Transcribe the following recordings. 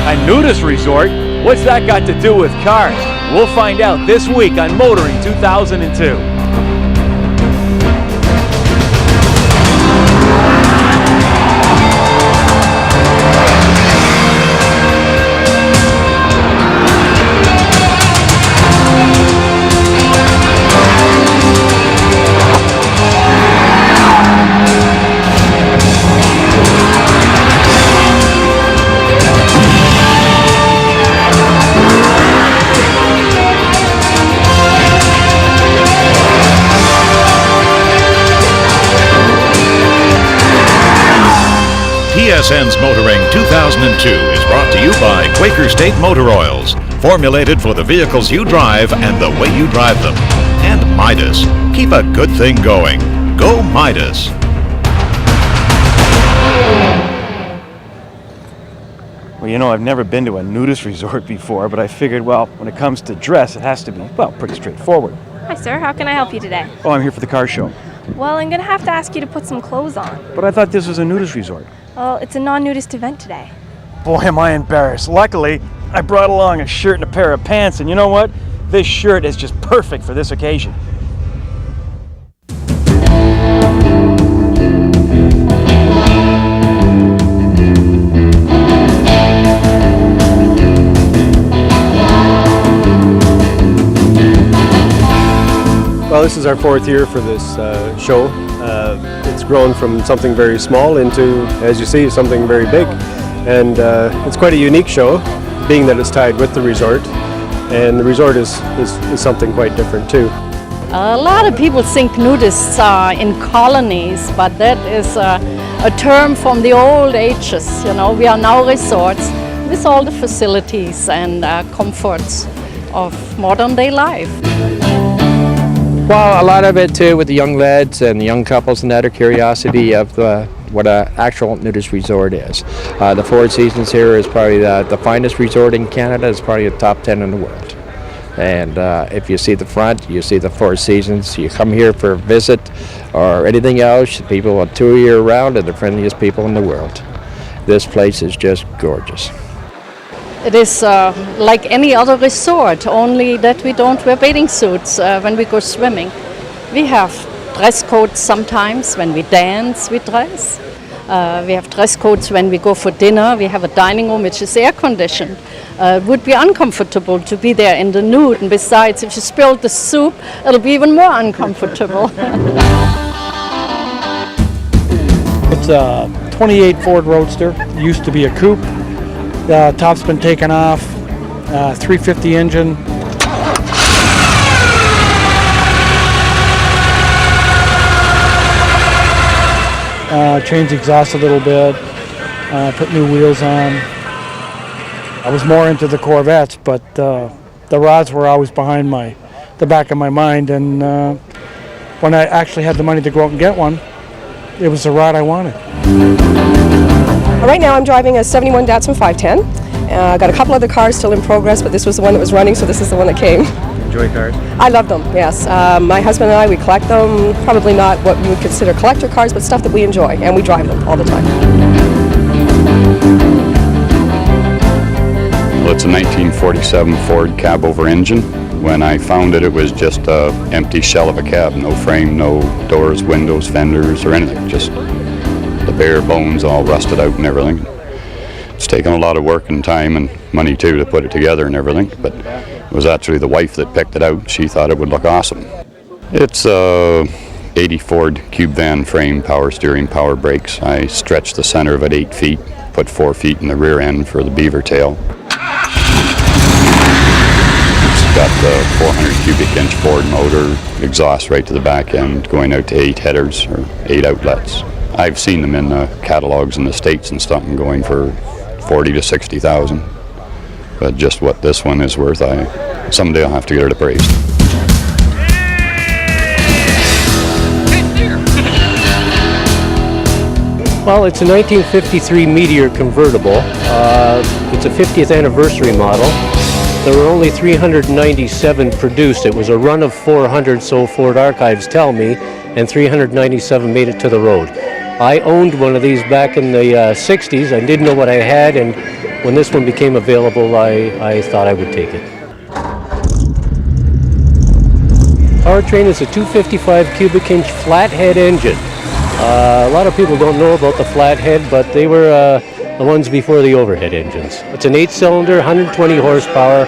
A nudist resort? What's that got to do with cars? We'll find out this week on Motoring 2002. TSN's Motoring 2002 is brought to you by Quaker State Motor Oils, formulated for the vehicles you drive and the way you drive them. And Midas. Keep a good thing going. Go Midas. Well, you know, I've never been to a nudist resort before, but I figured, well, when it comes to dress, it has to be, well, pretty straightforward. Hi, sir. How can I help you today? Oh, I'm here for the car show. Well, I'm going to have to ask you to put some clothes on. But I thought this was a nudist resort. Well, it's a non-nudist event today. Boy, am I embarrassed. Luckily, I brought along a shirt and a pair of pants, and you know what? This shirt is just perfect for this occasion. Well, this is our fourth year for this show. It's grown from something very small into, as you see, something very big. And it's quite a unique show, being that it's tied with the resort. And the resort is something quite different too. A lot of people think nudists are in colonies, but that is a term from the old ages. You know, we are now resorts with all the facilities and comforts of modern day life. Well, a lot of it too with the young lads and the young couples and that, are curiosity of what an actual nudist resort is. The Four Seasons here is probably the finest resort in Canada. It's probably the top 10 in the world. And if you see the front, you see the Four Seasons. You come here for a visit or anything else, people will tour you around. They're the friendliest people in the world. This place is just gorgeous. It is like any other resort, only that we don't wear bathing suits when we go swimming. We have dress codes sometimes. When we dance, we dress. We have dress codes when we go for dinner. We have a dining room which is air conditioned. It would be uncomfortable to be there in the nude, and besides, if you spilled the soup, it'll be even more uncomfortable. It's a 28 Ford Roadster. It used to be a coupe. The top's been taken off, 350 engine. Changed the exhaust a little bit, put new wheels on. I was more into the Corvettes, but the rods were always behind the back of my mind, and when I actually had the money to go out and get one, it was the rod I wanted. Right now I'm driving a 71 Datsun 510. Got a couple other cars still in progress, but this was the one that was running, so this is the one that came. Enjoy cars? I love them, yes. My husband and I, we collect them. Probably not what you would consider collector cars, but stuff that we enjoy, and we drive them all the time. Well, it's a 1947 Ford cab-over engine. When I found it, it was just an empty shell of a cab. No frame, no doors, windows, fenders, or anything. Just the bare bones all rusted out and everything. It's taken a lot of work and time and money too to put it together and everything, but it was actually the wife that picked it out. She thought it would look awesome. It's a 80 Ford cube van frame, power steering, power brakes. I stretched the center of it 8 feet, put 4 feet in the rear end for the beaver tail. It's got the 400 cubic inch Ford motor, exhaust right to the back end, going out to 8 headers or 8 outlets. I've seen them in the catalogs in the States and stuff going for 40 to 60,000, but just what this one is worth, someday I'll have to get it appraised. Well, it's a 1953 Meteor convertible. It's a 50th anniversary model. There were only 397 produced. It was a run of 400, so Ford Archives tell me, and 397 made it to the road. I owned one of these back in the 60s. I didn't know what I had, and when this one became available, I thought I would take it. Powertrain is a 255 cubic inch flathead engine. A lot of people don't know about the flathead, but they were the ones before the overhead engines. It's an 8-cylinder, 120 horsepower,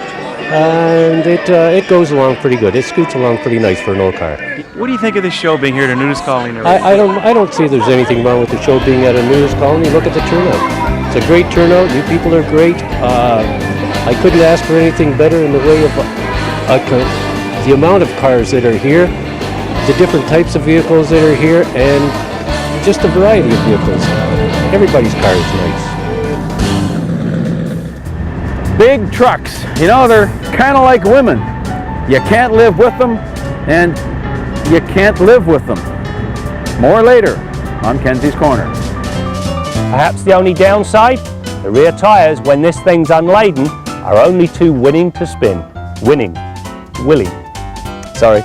and it goes along pretty good. It scoots along pretty nice for an old car. What do you think of this show being here at a nudist colony? I don't see there's anything wrong with the show being at a nudist colony. Look at the turnout. It's a great turnout. You people are great. I couldn't ask for anything better in the way of the amount of cars that are here, the different types of vehicles that are here, and just a variety of vehicles. Everybody's car is nice. Big trucks, you know, they're kind of like women. You can't live with them, and you can't live with them. More later on Kenzie's Corner. Perhaps the only downside, the rear tyres, when this thing's unladen, are only too winning to spin. Winning. Willy. Sorry.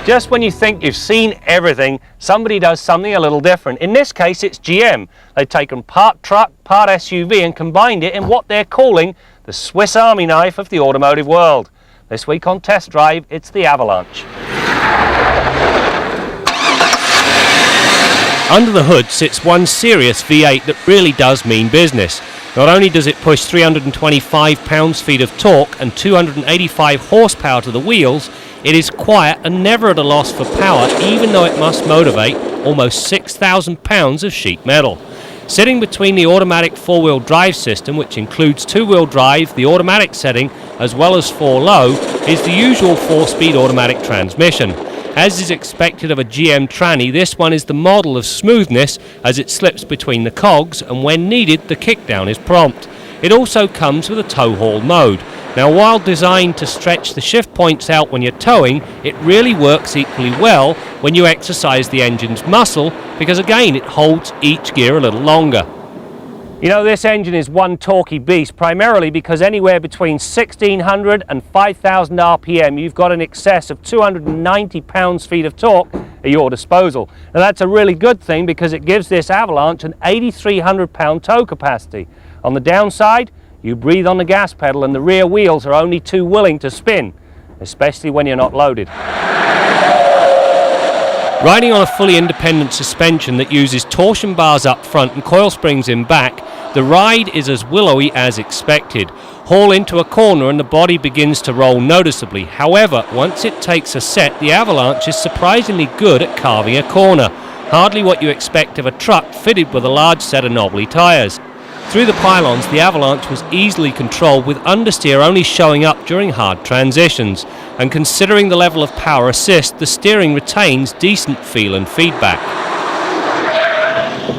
Just when you think you've seen everything, somebody does something a little different. In this case, it's GM. They've taken part truck, part SUV and combined it in what they're calling the Swiss Army knife of the automotive world. This week on Test Drive, it's the Avalanche. Under the hood sits one serious V8 that really does mean business. Not only does it push 325 pounds-feet of torque and 285 horsepower to the wheels, it is quiet and never at a loss for power, even though it must motivate almost 6,000 pounds of sheet metal. Sitting between the automatic four-wheel drive system, which includes two-wheel drive, the automatic setting, as well as 4-low, is the usual 4-speed automatic transmission. As is expected of a GM tranny, this one is the model of smoothness as it slips between the cogs, and when needed, the kickdown is prompt. It also comes with a tow haul mode. Now, while designed to stretch the shift points out when you're towing, it really works equally well when you exercise the engine's muscle, because again, it holds each gear a little longer. You know, this engine is one torquey beast, primarily because anywhere between 1,600 and 5,000 RPM, you've got in excess of 290 pounds-feet of torque at your disposal. Now, that's a really good thing because it gives this Avalanche an 8,300 pound tow capacity. On the downside, you breathe on the gas pedal and the rear wheels are only too willing to spin, especially when you're not loaded. Riding on a fully independent suspension that uses torsion bars up front and coil springs in back, the ride is as willowy as expected. Haul into a corner and the body begins to roll noticeably. However, once it takes a set, the Avalanche is surprisingly good at carving a corner. Hardly what you expect of a truck fitted with a large set of knobbly tyres. Through the pylons, the Avalanche was easily controlled, with understeer only showing up during hard transitions. And considering the level of power assist, the steering retains decent feel and feedback.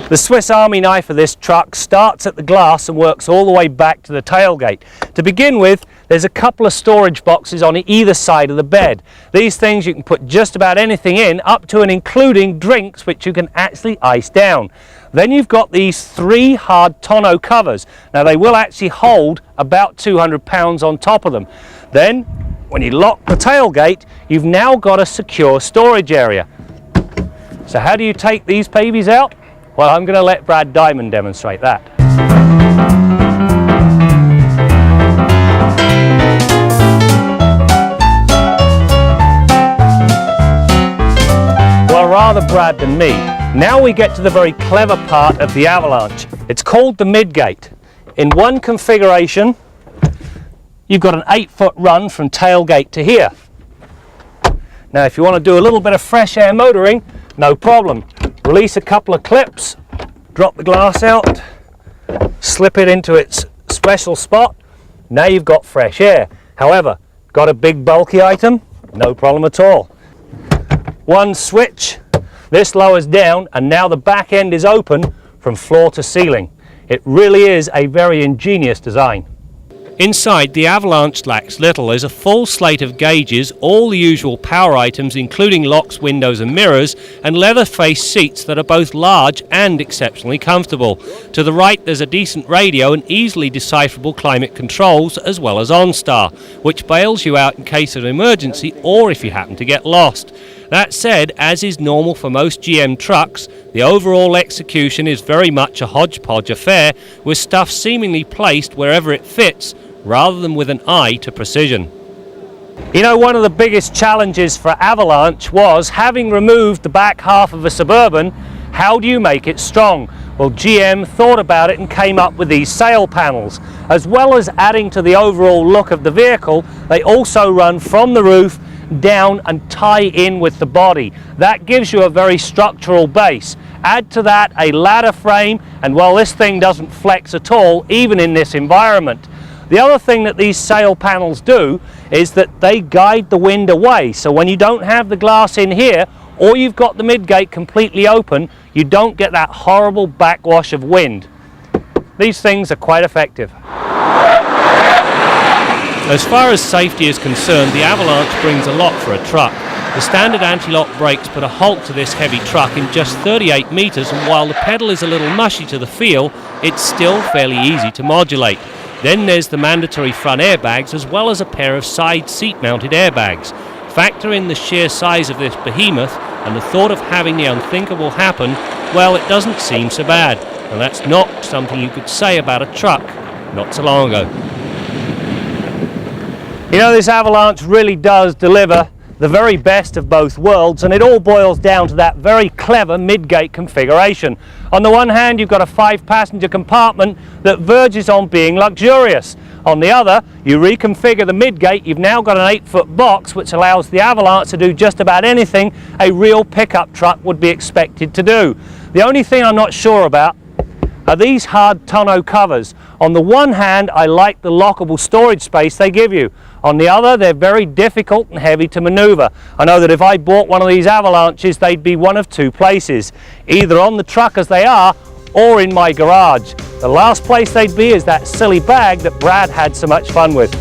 The Swiss Army knife of this truck starts at the glass and works all the way back to the tailgate. To begin with, there's a couple of storage boxes on either side of the bed. These things you can put just about anything in, up to and including drinks, which you can actually ice down. Then you've got these 3 hard tonneau covers. Now, they will actually hold about 200 pounds on top of them. Then, when you lock the tailgate, you've now got a secure storage area. So how do you take these babies out? Well, I'm going to let Brad Diamond demonstrate that. Well, rather Brad than me. Now we get to the very clever part of the Avalanche. It's called the midgate. In one configuration, you've got an 8-foot run from tailgate to here. Now, if you want to do a little bit of fresh air motoring, no problem. Release a couple of clips, drop the glass out, slip it into its special spot. Now you've got fresh air. However, got a big bulky item? No problem at all. One switch, this lowers down, and now the back end is open from floor to ceiling. It really is a very ingenious design. Inside, the Avalanche lacks little. There's a full slate of gauges, all the usual power items including locks, windows and mirrors, and leather-faced seats that are both large and exceptionally comfortable. To the right there's a decent radio and easily decipherable climate controls, as well as OnStar, which bails you out in case of an emergency or if you happen to get lost. That said, as is normal for most GM trucks, the overall execution is very much a hodgepodge affair, with stuff seemingly placed wherever it fits, rather than with an eye to precision. You know, one of the biggest challenges for Avalanche was, having removed the back half of a Suburban, how do you make it strong? Well, GM thought about it and came up with these sail panels. As well as adding to the overall look of the vehicle, they also run from the roof down and tie in with the body. That gives you a very structural base. Add to that a ladder frame, and well, this thing doesn't flex at all, even in this environment. The other thing that these sail panels do is that they guide the wind away. So when you don't have the glass in here, or you've got the midgate completely open, you don't get that horrible backwash of wind. These things are quite effective. As far as safety is concerned, the Avalanche brings a lot for a truck. The standard anti-lock brakes put a halt to this heavy truck in just 38 metres, and while the pedal is a little mushy to the feel, it's still fairly easy to modulate. Then there's the mandatory front airbags, as well as a pair of side seat-mounted airbags. Factor in the sheer size of this behemoth, and the thought of having the unthinkable happen, well, it doesn't seem so bad. And that's not something you could say about a truck not so long ago. You know, this Avalanche really does deliver the very best of both worlds, and it all boils down to that very clever midgate configuration. On the one hand, you've got a 5-passenger compartment that verges on being luxurious. On the other, you reconfigure the midgate, you've now got an 8-foot box which allows the Avalanche to do just about anything a real pickup truck would be expected to do. The only thing I'm not sure about are these hard tonneau covers. On the one hand, I like the lockable storage space they give you. On the other, they're very difficult and heavy to maneuver. I know that if I bought one of these Avalanches, they'd be one of two places, either on the truck as they are, or in my garage. The last place they'd be is that silly bag that Brad had so much fun with.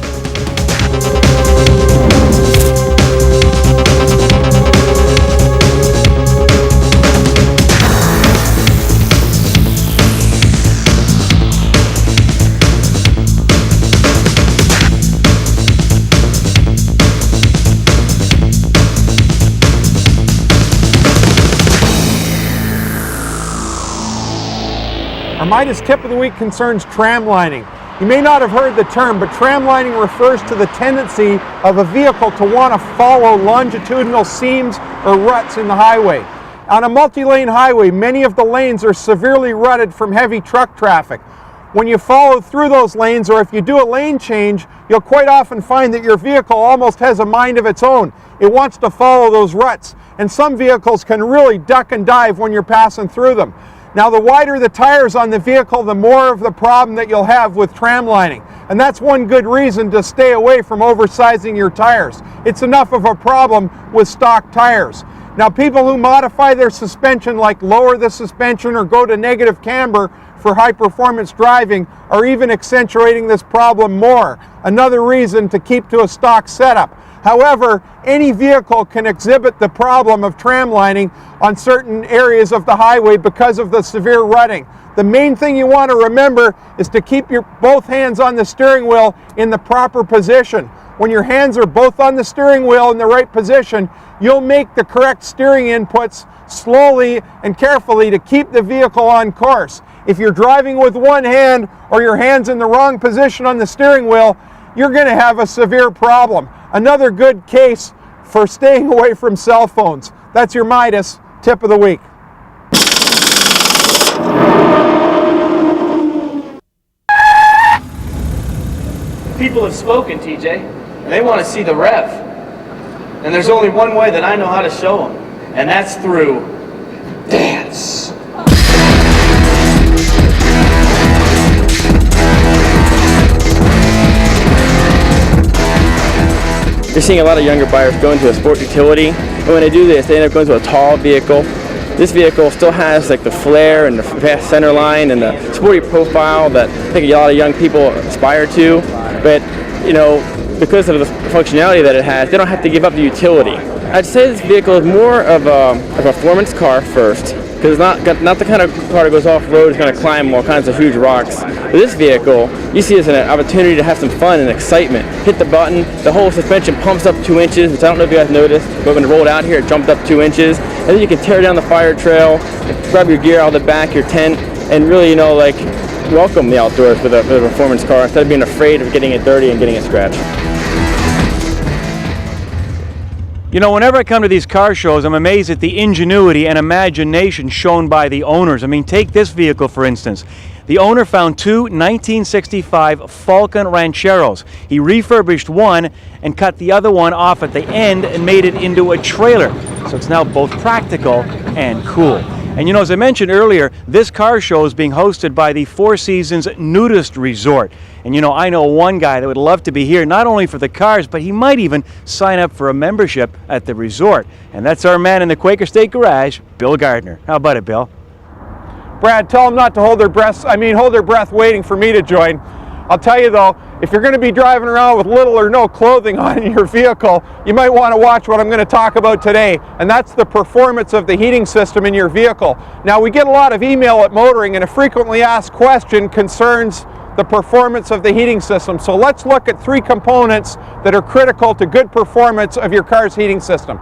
Our Midas tip of the week concerns tram lining. You may not have heard the term, but tram lining refers to the tendency of a vehicle to want to follow longitudinal seams or ruts in the highway. On a multi-lane highway, many of the lanes are severely rutted from heavy truck traffic. When you follow through those lanes, or if you do a lane change, you'll quite often find that your vehicle almost has a mind of its own. It wants to follow those ruts, and some vehicles can really duck and dive when you're passing through them. Now, the wider the tires on the vehicle, the more of the problem that you'll have with tram lining. And that's one good reason to stay away from oversizing your tires. It's enough of a problem with stock tires. Now, people who modify their suspension, like lower the suspension or go to negative camber for high-performance driving, are even accentuating this problem more. Another reason to keep to a stock setup. However, any vehicle can exhibit the problem of tram lining on certain areas of the highway because of the severe rutting. The main thing you want to remember is to keep your both hands on the steering wheel in the proper position. When your hands are both on the steering wheel in the right position, you'll make the correct steering inputs slowly and carefully to keep the vehicle on course. If you're driving with one hand or your hand's in the wrong position on the steering wheel, you're going to have a severe problem. Another good case for staying away from cell phones. That's your Midas tip of the week. People have spoken, TJ. They want to see the Rev. And there's only one way that I know how to show them, and that's through dance. You're seeing a lot of younger buyers go into a sport utility, and when they do this, they end up going to a tall vehicle. This vehicle still has like the flare and the fast center line and the sporty profile that I think a lot of young people aspire to. but because of the functionality that it has, they don't have to give up the utility. I'd say this vehicle is more of a performance car first, because it's not the kind of car that goes off-road, is going to climb all kinds of huge rocks. But this vehicle, you see as an opportunity to have some fun and excitement. Hit the button, the whole suspension pumps up 2 inches, which I don't know if you guys noticed, but when it rolled out here, it jumped up 2 inches. And then you can tear down the fire trail, grab your gear out of the back, your tent, and really, welcome the outdoors with a performance car instead of being afraid of getting it dirty and getting it scratched. Whenever I come to these car shows, I'm amazed at the ingenuity and imagination shown by the owners. I mean, take this vehicle, for instance. The owner found 2 1965 Falcon Rancheros. He refurbished one and cut the other one off at the end and made it into a trailer. So it's now both practical and cool. And as I mentioned earlier, this car show is being hosted by the Four Seasons Nudist Resort. And I know one guy that would love to be here, not only for the cars, but he might even sign up for a membership at the resort. And that's our man in the Quaker State Garage, Bill Gardner. How about it, Bill? Brad, tell them not to hold their breath waiting for me to join. I'll tell you though, if you're going to be driving around with little or no clothing on in your vehicle, you might want to watch what I'm going to talk about today, and that's the performance of the heating system in your vehicle. Now, we get a lot of email at Motoring, and a frequently asked question concerns the performance of the heating system. So let's look at 3 components that are critical to good performance of your car's heating system.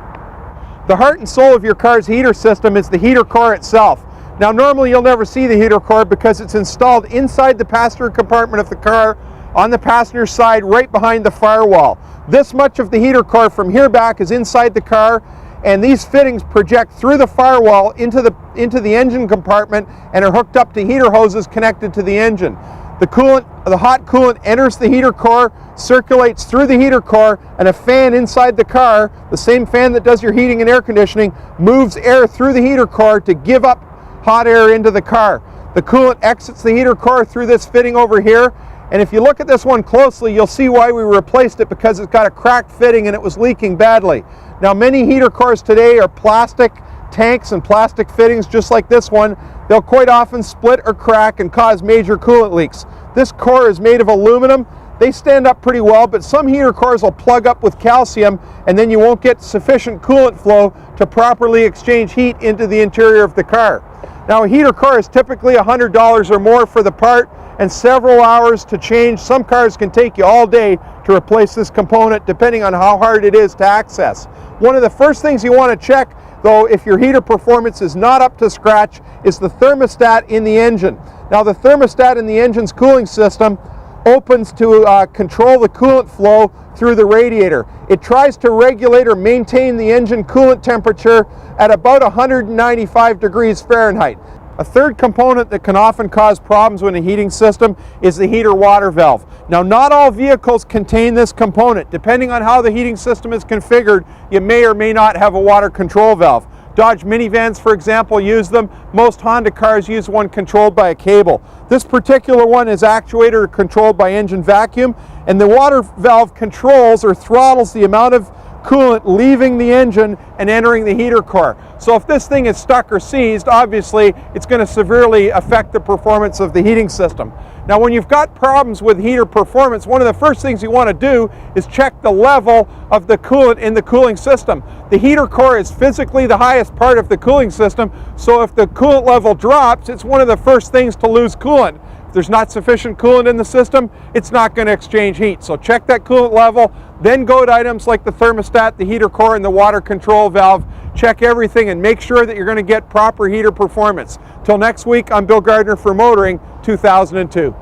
The heart and soul of your car's heater system is the heater core itself. Now, normally you'll never see the heater core because it's installed inside the passenger compartment of the car on the passenger side right behind the firewall. This much of the heater core from here back is inside the car, and these fittings project through the firewall into the engine compartment and are hooked up to heater hoses connected to the engine. The hot coolant enters the heater core, circulates through the heater core, and a fan inside the car, the same fan that does your heating and air conditioning, moves air through the heater core to give up hot air into the car. The coolant exits the heater core through this fitting over here, and if you look at this one closely, you'll see why we replaced it, because it's got a cracked fitting and it was leaking badly. Now, many heater cores today are plastic tanks and plastic fittings just like this one. They'll quite often split or crack and cause major coolant leaks. This core is made of aluminum. They stand up pretty well, but some heater cores will plug up with calcium, and then you won't get sufficient coolant flow to properly exchange heat into the interior of the car. Now, a heater core is typically $100 or more for the part and several hours to change. Some cars can take you all day to replace this component, depending on how hard it is to access. One of the first things you want to check, though, if your heater performance is not up to scratch, is the thermostat in the engine. Now, the thermostat in the engine's cooling system opens to control the coolant flow through the radiator. It tries to regulate or maintain the engine coolant temperature at about 195 degrees Fahrenheit. A third component that can often cause problems with a heating system is the heater water valve. Now, not all vehicles contain this component. Depending on how the heating system is configured, you may or may not have a water control valve. Dodge minivans, for example, use them. Most Honda cars use one controlled by a cable. This particular one is actuated or controlled by engine vacuum, and the water valve controls or throttles the amount of coolant leaving the engine and entering the heater core. So if this thing is stuck or seized, obviously it's going to severely affect the performance of the heating system. Now, when you've got problems with heater performance, one of the first things you want to do is check the level of the coolant in the cooling system. The heater core is physically the highest part of the cooling system, so if the coolant level drops, it's one of the first things to lose coolant. If there's not sufficient coolant in the system, it's not going to exchange heat. So check that coolant level, then go to items like the thermostat, the heater core, and the water control valve. Check everything and make sure that you're going to get proper heater performance. Till next week, I'm Bill Gardner for Motoring 2002.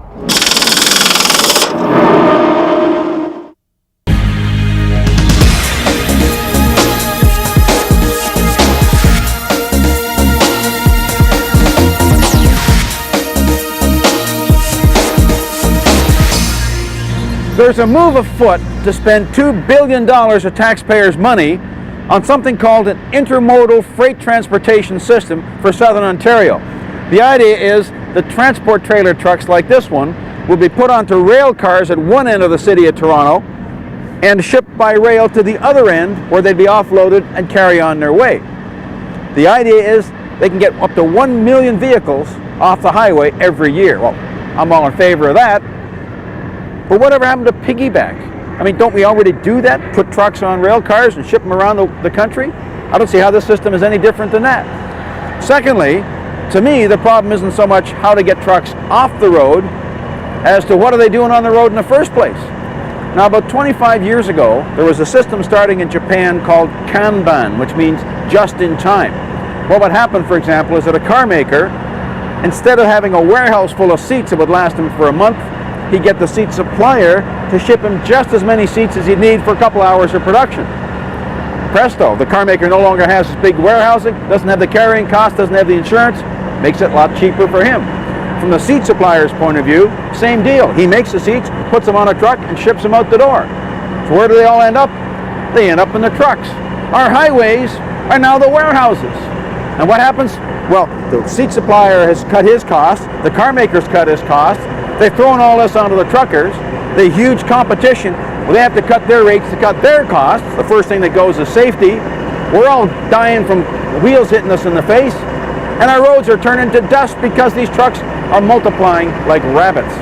There's a move afoot to spend $2 billion of taxpayers' money on something called an intermodal freight transportation system for Southern Ontario. The idea is that transport trailer trucks like this one will be put onto rail cars at one end of the city of Toronto and shipped by rail to the other end, where they'd be offloaded and carry on their way. The idea is they can get up to 1 million vehicles off the highway every year. Well, I'm all in favor of that. But whatever happened to piggyback? I mean, don't we already do that? Put trucks on rail cars and ship them around the country? I don't see how this system is any different than that. Secondly, to me, the problem isn't so much how to get trucks off the road as to what are they doing on the road in the first place. Now, about 25 years ago, there was a system starting in Japan called Kanban, which means just in time. What would happen, for example, is that a car maker, instead of having a warehouse full of seats that would last him for a month, he'd get the seat supplier to ship him just as many seats as he'd need for a couple hours of production. Presto, the car maker no longer has this big warehousing, doesn't have the carrying cost, doesn't have the insurance, makes it a lot cheaper for him. From the seat supplier's point of view, same deal. He makes the seats, puts them on a truck, and ships them out the door. So where do they all end up? They end up in the trucks. Our highways are now the warehouses. And what happens? Well, the seat supplier has cut his costs, the car maker's cut his costs, they've thrown all this onto the truckers, the huge competition, well, they have to cut their rates to cut their costs. The first thing that goes is safety. We're all dying from wheels hitting us in the face, and our roads are turning to dust because these trucks are multiplying like rabbits.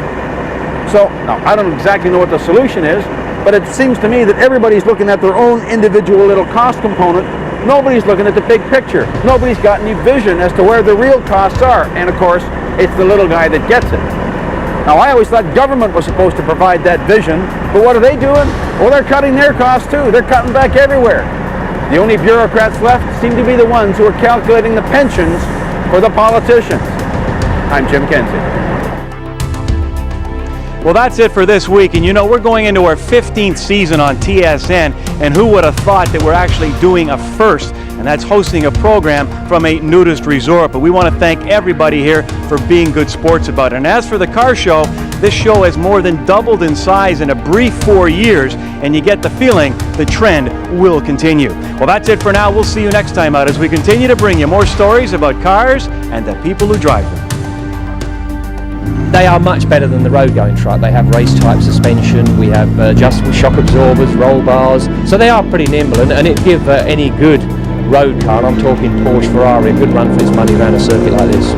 So, now, I don't exactly know what the solution is, but it seems to me that everybody's looking at their own individual little cost component. Nobody's looking at the big picture. Nobody's got any vision as to where the real costs are. And of course, it's the little guy that gets it. Now, I always thought government was supposed to provide that vision, but what are they doing? Well, they're cutting their costs too. They're cutting back everywhere. The only bureaucrats left seem to be the ones who are calculating the pensions for the politicians. I'm Jim Kenzie. Well, that's it for this week, and you know, we're going into our 15th season on TSN, and who would have thought that we're actually doing a first, and that's hosting a program from a nudist resort. But we want to thank everybody here for being good sports about it. And as for the car show, this show has more than doubled in size in a brief 4 years, and you get the feeling the trend will continue. Well, that's it for now. We'll see you next time out as we continue to bring you more stories about cars and the people who drive them. They are much better than the road-going truck. They have race-type suspension, we have adjustable shock absorbers, roll bars, so they are pretty nimble, and it gives any good road car, and I'm talking Porsche, Ferrari, a good run for its money around a circuit like this.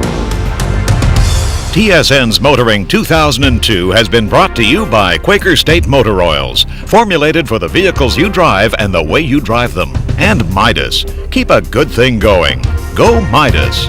TSN's Motoring 2002 has been brought to you by Quaker State Motor Oils, formulated for the vehicles you drive and the way you drive them. And Midas. Keep a good thing going. Go Midas.